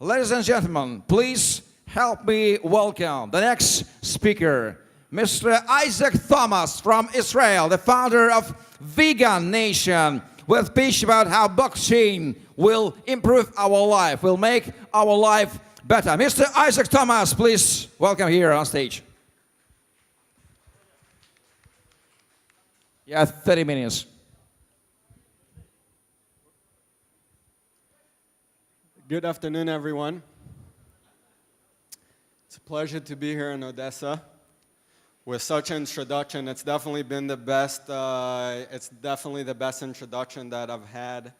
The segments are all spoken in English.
Ladies and gentlemen, please help me welcome the next speaker, Mr. Isaac Thomas from Israel, the founder of VeganNation, with a speech about how blockchain will improve our life, will make our life better. Mr. Isaac Thomas, please welcome here on stage. You have 30 minutes. Good afternoon, everyone. It's a pleasure to be here in Odessa. With such an introduction, it's definitely been the best. It's definitely the best introduction that I've had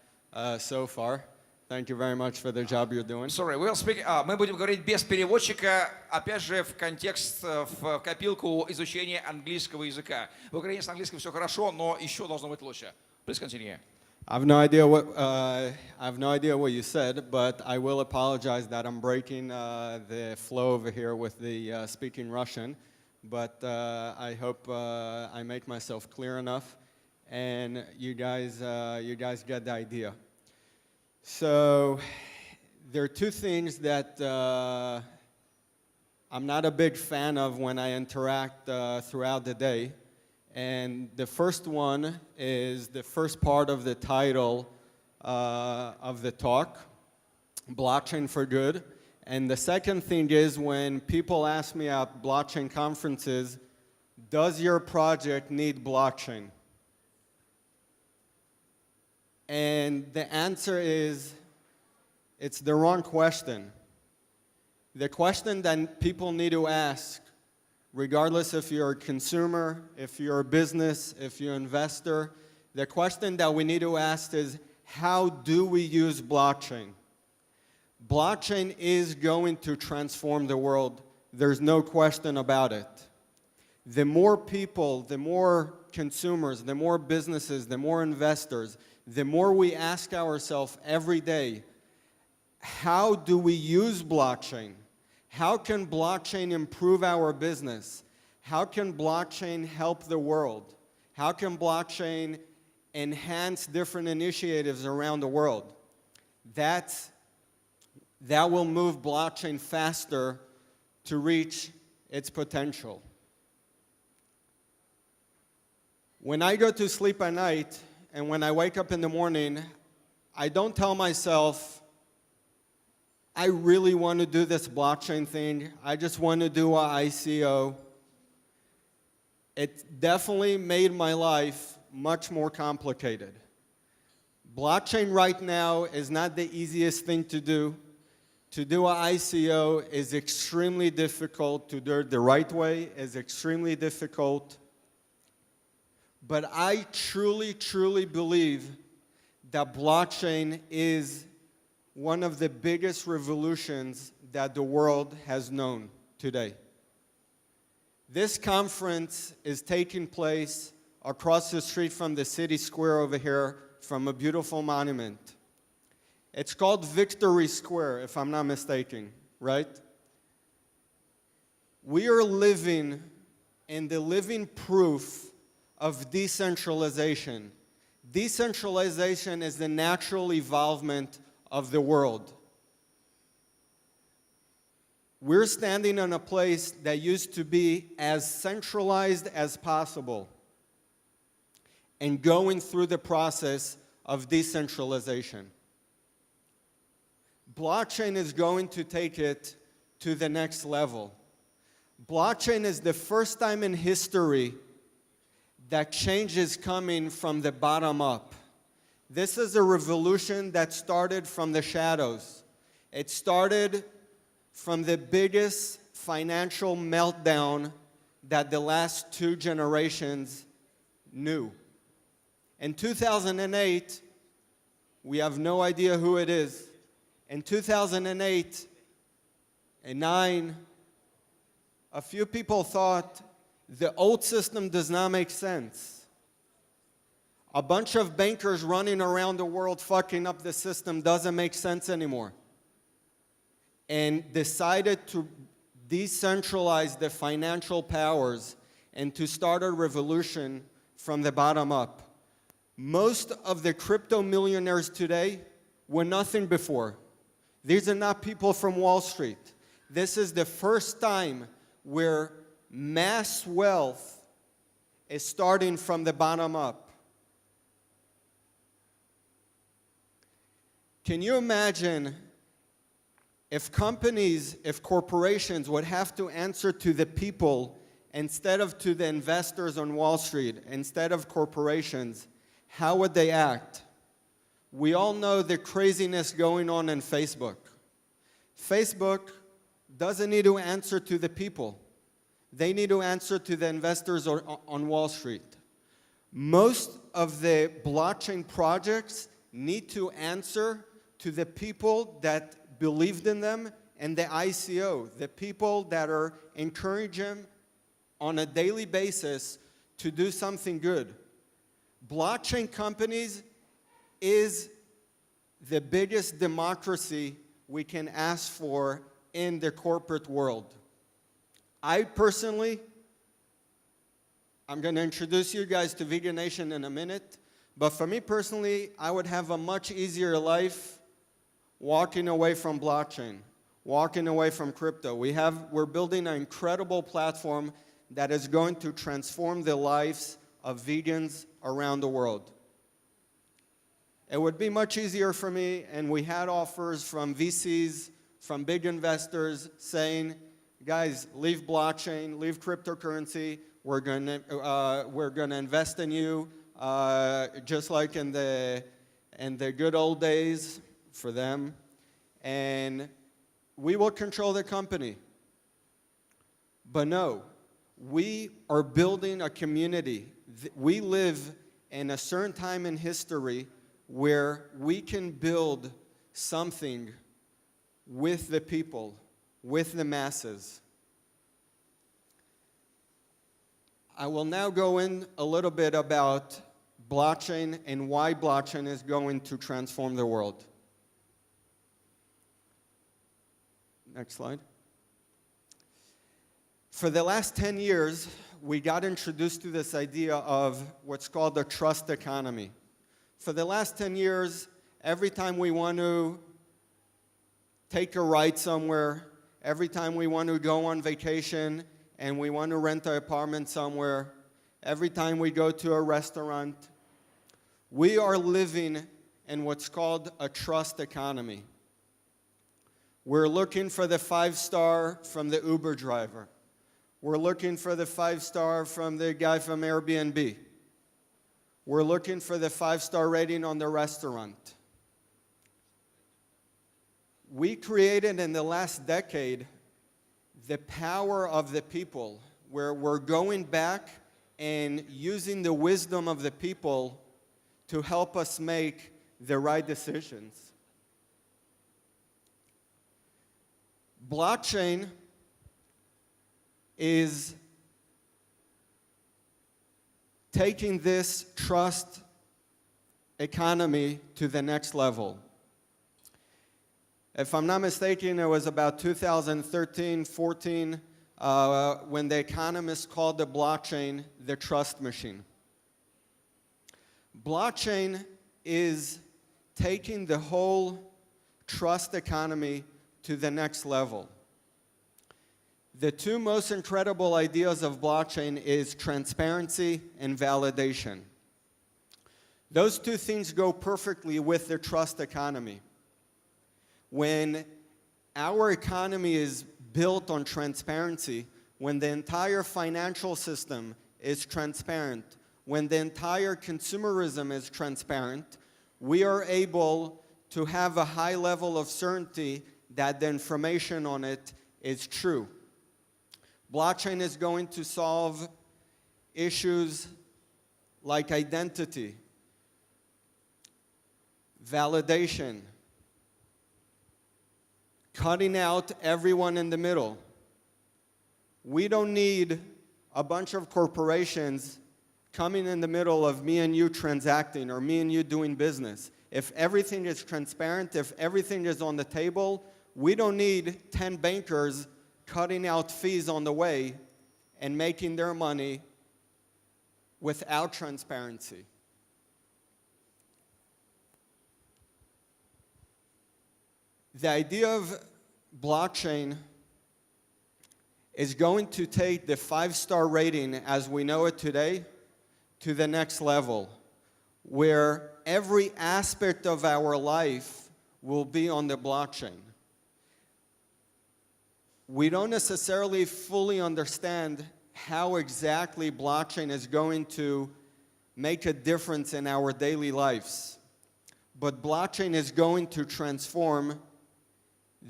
so far. Thank you very much for the job you're doing. Sorry, we'll speak. Мы будем говорить без переводчика, опять же в контекст, в копилку изучения английского языка. В Украине с английским все хорошо, но еще должно быть лучше. Please continue. I have no idea what you said, but I will apologize that I'm breaking the flow over here with the speaking Russian. But I hope I make myself clear enough, and you guys get the idea. So there are two things that I'm not a big fan of when I interact throughout the day. And the first one is the first part of the title of the talk, Blockchain for Good. And the second thing is when people ask me at blockchain conferences, does your project need blockchain? And the answer is, it's the wrong question. The question that people need to ask, regardless if you're a consumer, if you're a business, if you're an investor, the question that we need to ask is, how do we use blockchain? Blockchain is going to transform the world. There's no question about it. The more people, the more consumers, the more businesses, the more investors, the more we ask ourselves every day, how do we use blockchain? How can blockchain improve our business? How can blockchain help the world? How can blockchain enhance different initiatives around the world? That will move blockchain faster to reach its potential. When I go to sleep at night and when I wake up in the morning, I don't tell myself, I really want to do this blockchain thing. I just want to do an ICO. It definitely made my life much more complicated. Blockchain right now is not the easiest thing to do. To do an ICO is extremely difficult. To do it the right way is extremely difficult. But I truly, truly believe that blockchain is one of the biggest revolutions that the world has known today. This conference is taking place across the street from the city square over here, from a beautiful monument. It's called Victory Square, if I'm not mistaken, right? We are living in the living proof of decentralization. Decentralization is the natural evolvement of the world. We're standing on a place that used to be as centralized as possible and going through the process of decentralization. Blockchain is going to take it to the next level. Blockchain is the first time in history that change is coming from the bottom up. This is a revolution that started from the shadows. It started from the biggest financial meltdown that the last two generations knew. In 2008, we have no idea who it is. In 2008 and 2009, a few people thought the old system does not make sense. A bunch of bankers running around the world fucking up the system doesn't make sense anymore. And decided to decentralize the financial powers and to start a revolution from the bottom up. Most of the crypto millionaires today were nothing before. These are not people from Wall Street. This is the first time where mass wealth is starting from the bottom up. Can you imagine if companies, if corporations would have to answer to the people instead of to the investors on Wall Street, instead of corporations, how would they act? We all know the craziness going on in Facebook. Facebook doesn't need to answer to the people. They need to answer to the investors on Wall Street. Most of the blockchain projects need to answer to the people that believed in them and the ICO, the people that are encouraging them on a daily basis to do something good. Blockchain companies is the biggest democracy we can ask for in the corporate world. I personally, I'm going to introduce you guys to VeganNation in a minute, but for me personally, I would have a much easier life walking away from blockchain, walking away from crypto. We're building an incredible platform that is going to transform the lives of vegans around the world. It would be much easier for me, and we had offers from VCs, from big investors saying, guys, leave blockchain, leave cryptocurrency, we're gonna invest in you, just like in the good old days for them, and we will control the company. But no, we are building a community. We live in a certain time in history where we can build something with the people, with the masses. I will now go in a little bit about blockchain and why blockchain is going to transform the world. Next slide. For the last 10 years, we got introduced to this idea of what's called the trust economy. For the last 10 years, every time we want to take a ride somewhere, every time we want to go on vacation and we want to rent an apartment somewhere, every time we go to a restaurant, we are living in what's called a trust economy. We're looking for the 5-star from the Uber driver. We're looking for the 5-star from the guy from Airbnb. We're looking for the 5-star rating on the restaurant. We created in the last decade the power of the people, where we're going back and using the wisdom of the people to help us make the right decisions. Blockchain is taking this trust economy to the next level. If I'm not mistaken, it was about 2013, 14, when the economists called the blockchain the trust machine. Blockchain is taking the whole trust economy to the next level. The two most incredible ideas of blockchain is transparency and validation. Those two things go perfectly with the trust economy. When our economy is built on transparency, when the entire financial system is transparent, when the entire consumerism is transparent, we are able to have a high level of certainty that the information on it is true. Blockchain is going to solve issues like identity, validation, cutting out everyone in the middle. We don't need a bunch of corporations coming in the middle of me and you transacting or me and you doing business. If everything is transparent, if everything is on the table, we don't need 10 bankers cutting out fees on the way and making their money without transparency. The idea of blockchain is going to take the 5-star rating as we know it today to the next level, where every aspect of our life will be on the blockchain. We don't necessarily fully understand how exactly blockchain is going to make a difference in our daily lives. But blockchain is going to transform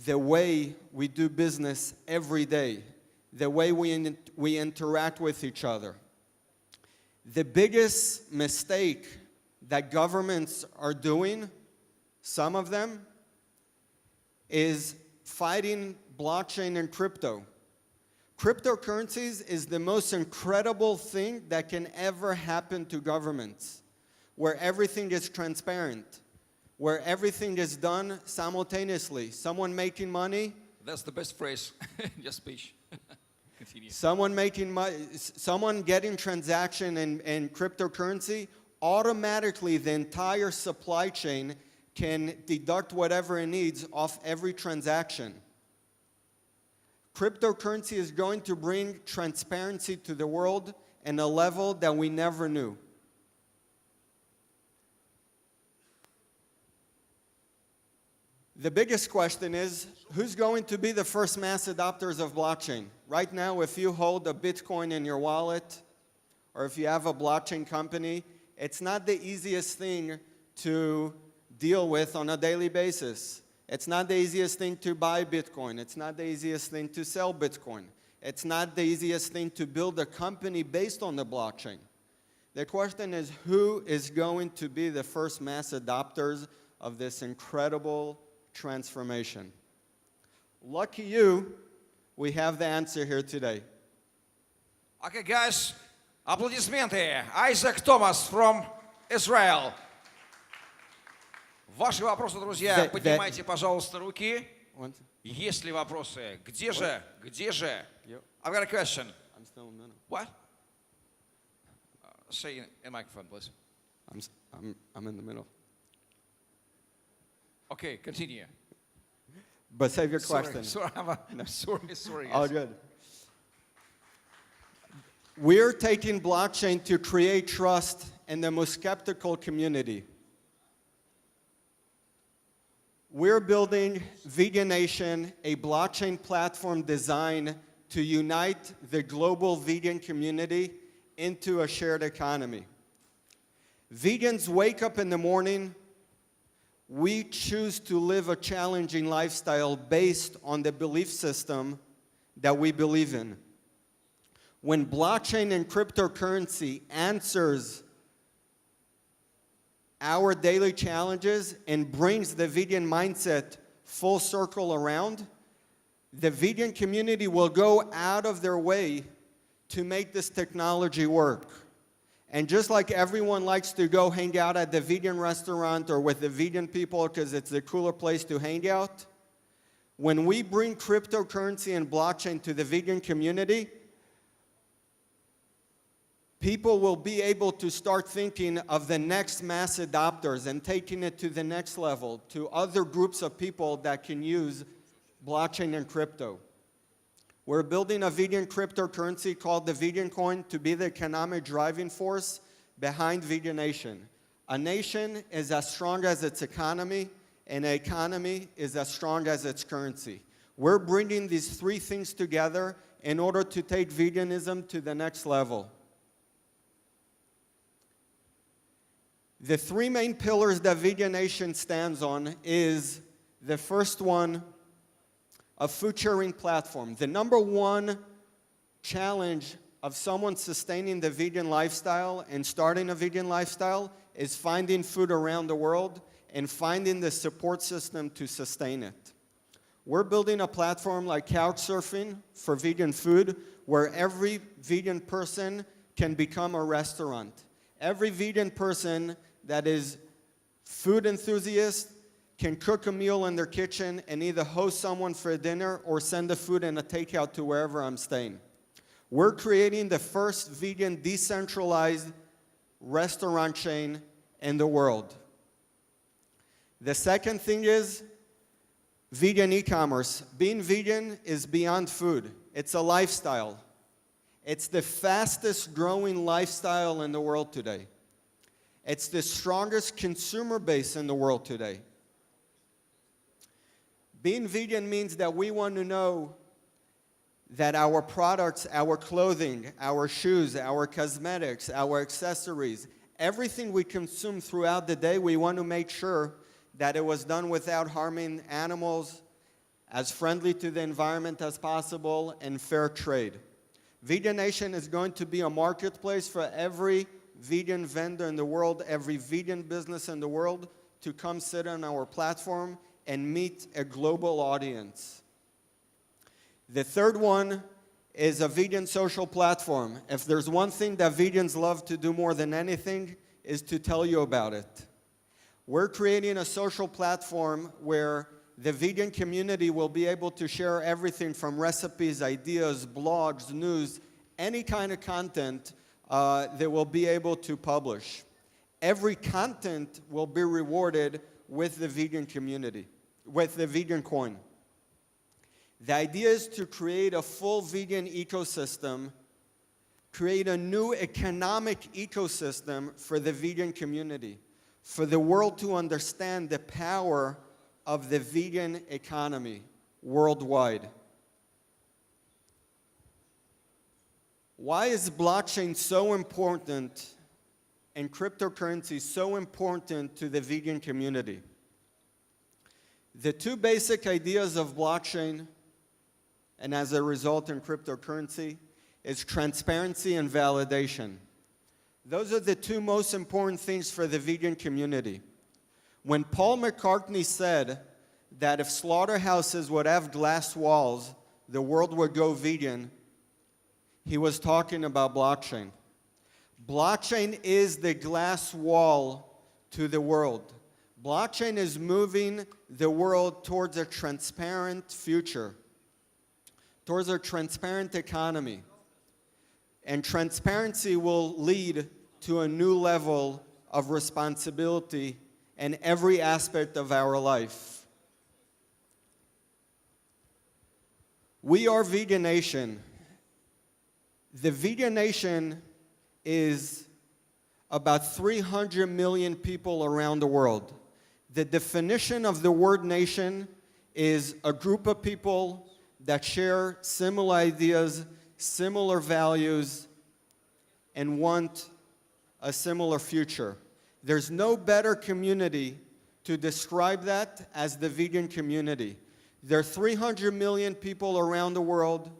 the way we do business every day, the way we interact with each other. The biggest mistake that governments are doing, some of them, is fighting blockchain and crypto. Cryptocurrencies is the most incredible thing that can ever happen to governments, where everything is transparent, where everything is done simultaneously. Someone making money. That's the best phrase in your speech. Continue. Someone getting transaction in cryptocurrency, automatically the entire supply chain can deduct whatever it needs off every transaction. Cryptocurrency is going to bring transparency to the world in a level that we never knew. The biggest question is, who's going to be the first mass adopters of blockchain? Right now, if you hold a Bitcoin in your wallet, or if you have a blockchain company, it's not the easiest thing to deal with on a daily basis. It's not the easiest thing to buy Bitcoin. It's not the easiest thing to sell Bitcoin. It's not the easiest thing to build a company based on the blockchain. The question is, who is going to be the first mass adopters of this incredible transformation? Lucky you, we have the answer here today. Okay, guys, аплодисменты. Isaac Thomas from Israel. Ваши вопросы, друзья, поднимайте, пожалуйста, руки. Есть ли вопросы? Где же? Где же? I've got a question. I'm still in the middle. What? Say in the microphone, please. I'm in the middle. Okay, continue. But save your question. Sorry. Sorry. All good. We're taking blockchain to create trust in the most skeptical community. We're building VeganNation, a blockchain platform designed to unite the global vegan community into a shared economy. Vegans wake up in the morning. We choose to live a challenging lifestyle based on the belief system that we believe in. When blockchain and cryptocurrency answers our daily challenges and brings the vegan mindset full circle around, the vegan community will go out of their way to make this technology work. And just like everyone likes to go hang out at the vegan restaurant or with the vegan people because it's the cooler place to hang out, when we bring cryptocurrency and blockchain to the vegan community, people will be able to start thinking of the next mass adopters and taking it to the next level, to other groups of people that can use blockchain and crypto. We're building a vegan cryptocurrency called the Vegan Coin to be the economic driving force behind VeganNation. A nation is as strong as its economy, and an economy is as strong as its currency. We're bringing these three things together in order to take veganism to the next level. The three main pillars that VeganNation stands on is the first one, a food sharing platform. The number one challenge of someone sustaining the vegan lifestyle and starting a vegan lifestyle is finding food around the world and finding the support system to sustain it. We're building a platform like Couchsurfing for vegan food, where every vegan person can become a restaurant. Every vegan person that is food enthusiast can cook a meal in their kitchen and either host someone for a dinner or send the food in a takeout to wherever I'm staying. We're creating the first vegan decentralized restaurant chain in the world. The second thing is Vegan e-commerce. Being vegan is beyond food. It's a lifestyle. It's the fastest growing lifestyle in the world today. It's the strongest consumer base in the world today. Being vegan means that we want to know that our products, our clothing, our shoes, our cosmetics, our accessories, everything we consume throughout the day, we want to make sure that it was done without harming animals, as friendly to the environment as possible, and fair trade. VeganNation is going to be a marketplace for every vegan vendor in the world, every vegan business in the world to come sit on our platform and meet a global audience. The third one is a vegan social platform. If there's one thing that vegans love to do more than anything, is to tell you about it. We're creating a social platform where the vegan community will be able to share everything from recipes, ideas, blogs, news, any kind of content they will be able to publish. Every content will be rewarded with the vegan community, with the vegan coin. The idea is to create a full vegan ecosystem, create a new economic ecosystem for the vegan community, for the world to understand the power of the vegan economy worldwide. Why is blockchain so important and cryptocurrency so important to the vegan community? The two basic ideas of blockchain, and as a result in cryptocurrency, is transparency and validation. Those are the two most important things for the vegan community. When Paul McCartney said that if slaughterhouses would have glass walls, the world would go vegan, he was talking about blockchain. Blockchain is the glass wall to the world. Blockchain is moving the world towards a transparent future, towards a transparent economy. And transparency will lead to a new level of responsibility in every aspect of our life. We are VeganNation. The VeganNation is about 300 million people around the world. The definition of the word nation is a group of people that share similar ideas, similar values, and want a similar future. There's no better community to describe that as the vegan community. There are 300 million people around the world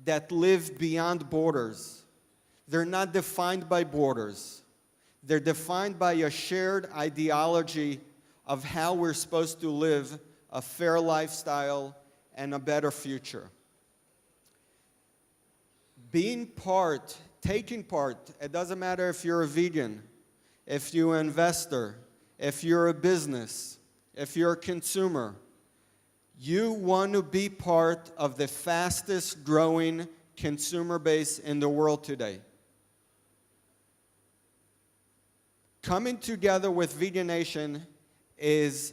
that live beyond borders. They're not defined by borders. They're defined by a shared ideology of how we're supposed to live a fair lifestyle and a better future. Being part, taking part, it doesn't matter if you're a vegan, if you're an investor, if you're a business, if you're a consumer, you want to be part of the fastest growing consumer base in the world today. Coming together with VeganNation is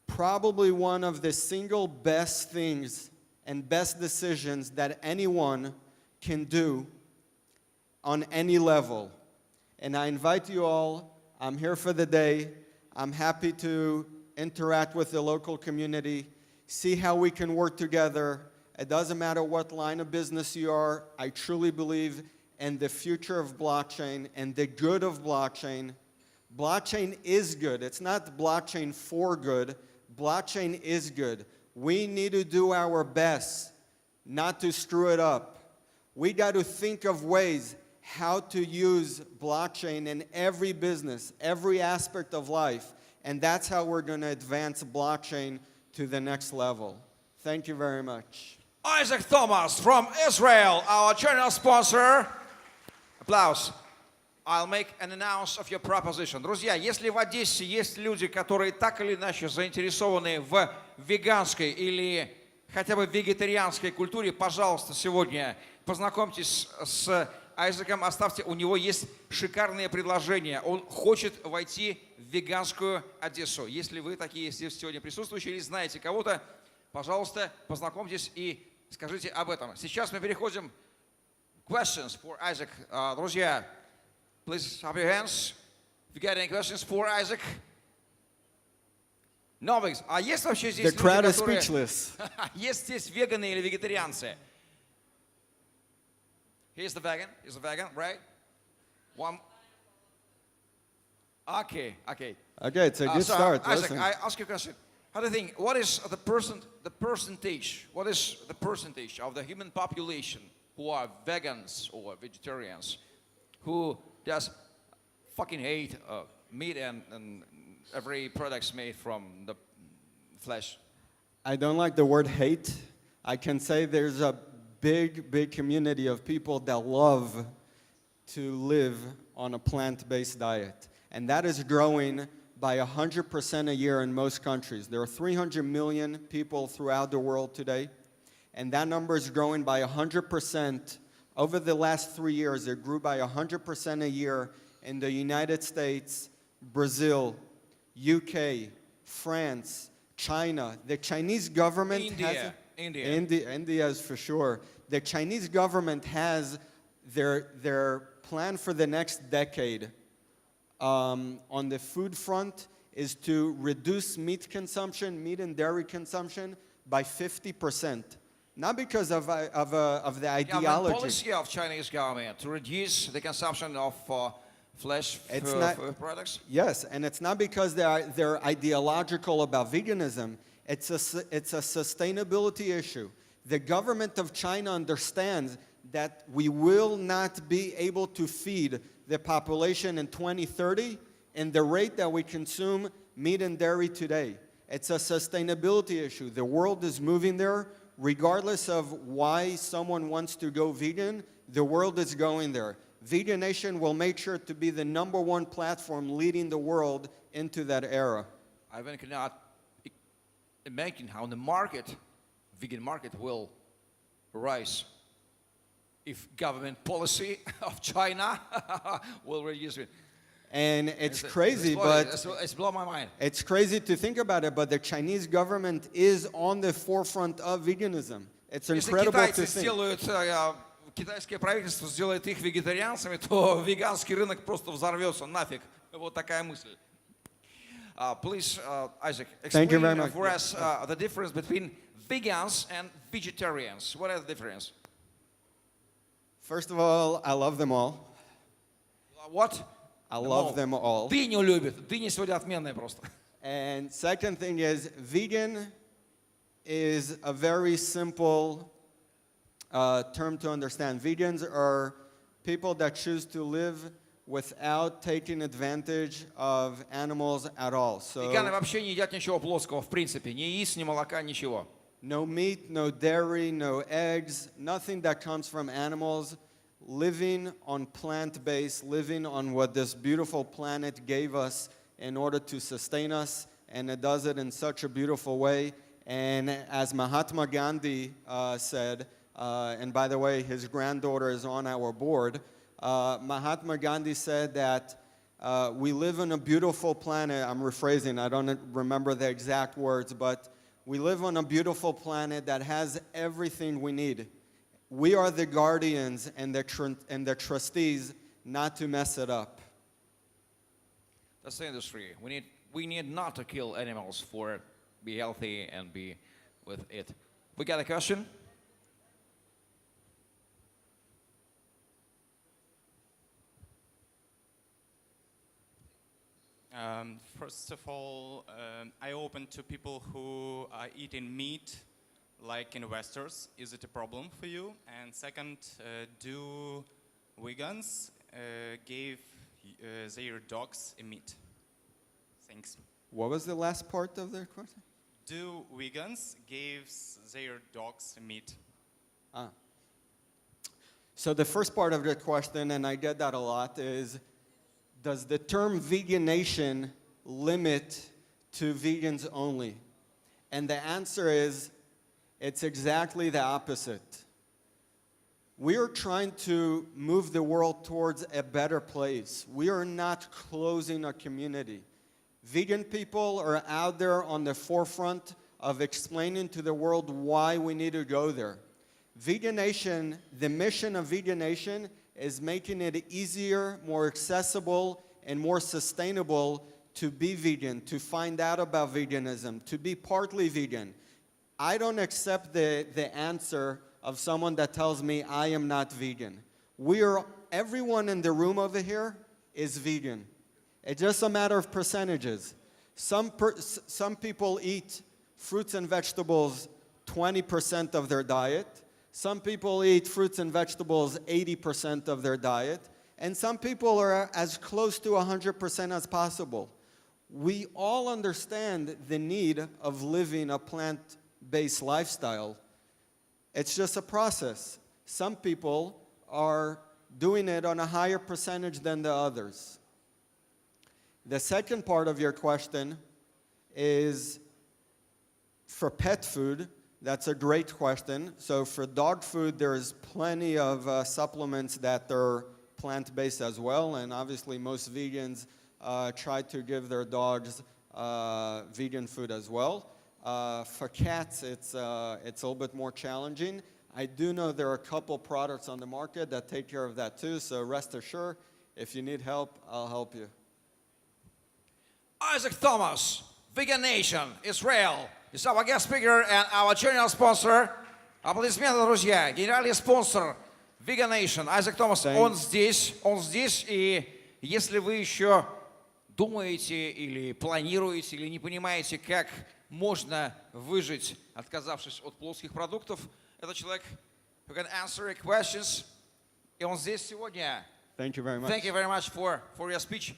probably one of the single best things and best decisions that anyone can do on any level. And I invite you all, I'm here for the day. I'm happy to interact with the local community, see how we can work together. It doesn't matter what line of business you are. I truly believe in the future of blockchain and the good of blockchain. Blockchain is good. It's not blockchain for good. Blockchain is good. We need to do our best not to screw it up. We got to think of ways how to use blockchain in every business, every aspect of life. And that's how we're going to advance blockchain to the next level. Thank you very much. Isaac Thomas from Israel, our channel sponsor. Applause. I'll make an announce of your proposition. Друзья, если в Одессе есть люди, которые так или иначе заинтересованы в веганской или хотя бы вегетарианской культуре, пожалуйста, сегодня познакомьтесь с Айзеком оставьте, у него есть шикарное предложение. Он хочет войти в веганскую Одессу. Если вы такие здесь сегодня присутствующие или знаете кого-то, пожалуйста, познакомьтесь и скажите об этом. Сейчас мы переходим к questions for Isaac. Друзья, please have your hands. If you got any questions for Isaac. Новикс, а есть вообще здесь The crowd люди, is которые... speechless. Есть здесь веганы или вегетарианцы? He's the vegan, right? One. Okay. Okay, it's a good So, start. Isaac, Listen. I ask you a question. How do you think? What is the percentage? What is the percentage of the human population who are vegans or vegetarians, who just fucking hate meat and every products made from the flesh? I don't like the word hate. I can say there's a big community of people that love to live on a plant-based diet. And that is growing by 100% a year in most countries. There are 300 million people throughout the world today. And that number is growing by 100%. Over the last 3 years, it grew by 100% a year in the United States, Brazil, UK, France, China. The Chinese government India is for sure. The Chinese government has their plan for the next decade on the food front is to reduce meat and dairy consumption by 50%. Not because of the ideology. The policy of Chinese government to reduce the consumption of flesh products? Yes, and it's not because they're ideological about veganism. It's a sustainability issue. The government of China understands that we will not be able to feed the population in 2030 in the rate that we consume meat and dairy today. It's a sustainability issue. The world is moving there. Regardless of why someone wants to go vegan, the world is going there. VeganNation will make sure to be the #1 platform leading the world into that era. I even cannot imagine how the vegan market will rise if government policy of China will reduce it. And it's crazy, but it's blown my mind. It's crazy to think about it, but the Chinese government is on the forefront of veganism. It's incredible to think. Китайское правительство сделает их вегетарианцами, то веганский рынок просто взорвется нафиг. Вот такая мысль. Please, Isaac, explain for us the difference between vegans and vegetarians. What is the difference? First of all, I love them all. What? I love them all. Дыню любит. Дыня сегодня отменная просто. And second thing is, vegan is a very simple term to understand. Vegans are people that choose to live without taking advantage of animals at all. So Веганы вообще не едят ничего плоского, в принципе. Ни яиц, ни молока, ничего. No meat, no dairy, no eggs, nothing that comes from animals. Living on plant-based, living on what this beautiful planet gave us in order to sustain us, and it does it in such a beautiful way. And as Mahatma Gandhi said, and by the way, his granddaughter is on our board, Mahatma Gandhi said that we live on a beautiful planet. I'm rephrasing, I don't remember the exact words, but we live on a beautiful planet that has everything we need. We are the guardians and the trustees not to mess it up. That's the industry. We need not to kill animals for be healthy and be with it. We got a question? First of all, I open to people who are eating meat, like investors. Is it a problem for you? And second, do vegans give their dogs a meat? Thanks. What was the last part of the question? Do vegans give their dogs a meat? So the first part of the question, and I get that a lot, is does the term VeganNation limit to vegans only? And the answer is it's exactly the opposite. We are trying to move the world towards a better place. We are not closing a community. Vegan people are out there on the forefront of explaining to the world why we need to go there. VeganNation, the mission of VeganNation is making it easier, more accessible, and more sustainable to be vegan, to find out about veganism, to be partly vegan. I don't accept the answer of someone that tells me I am not vegan. Everyone in the room over here is vegan. It's just a matter of percentages. Some people eat fruits and vegetables 20% of their diet. Some people eat fruits and vegetables 80% of their diet. And some people are as close to 100% as possible. We all understand the need of living a plant-based lifestyle. It's just a process. Some people are doing it on a higher percentage than the others. The second part of your question is for pet food. That's a great question. So for dog food, there's plenty of supplements that are plant-based as well, and obviously most vegans try to give their dogs vegan food as well. For cats, it's a little bit more challenging. I do know there are a couple products on the market that take care of that too, so rest assured, if you need help, I'll help you. Isaac Thomas, VeganNation, Israel, is our guest speaker and our general sponsor. Аплодисменты, друзья. Генеральный спонсор VeganNation, Isaac Thomas, он здесь, и если вы еще думаете или планируете, или не понимаете, как можно выжить, отказавшись от плотских продуктов, это человек who can answer your questions, и он здесь сегодня. Thank you very much. Thank you very much for your speech.